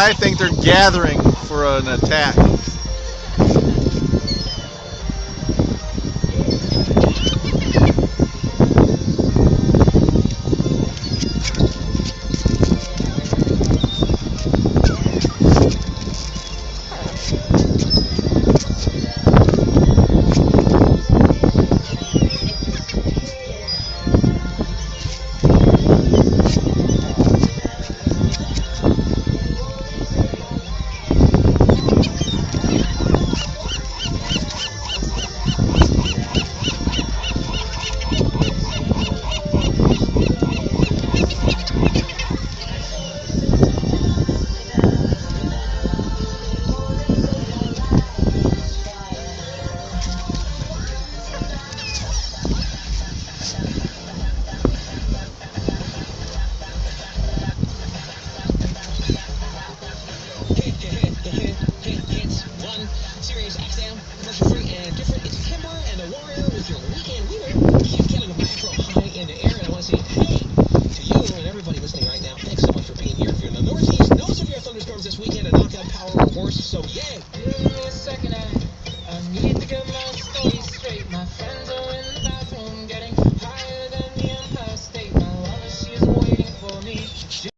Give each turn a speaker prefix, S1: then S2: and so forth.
S1: I think they're gathering for an attack.
S2: It's one Sirius XM, commercial free and different. It's Kimber and the Warrior with your weekend leader. Keep getting the macro high in the air, and I want to say hey to you and everybody listening right now. Thanks so much for being here. If you're in the Northeast, no severe thunderstorms this weekend and knockout power or worse, so yay!
S3: Give me a second, I need to get my story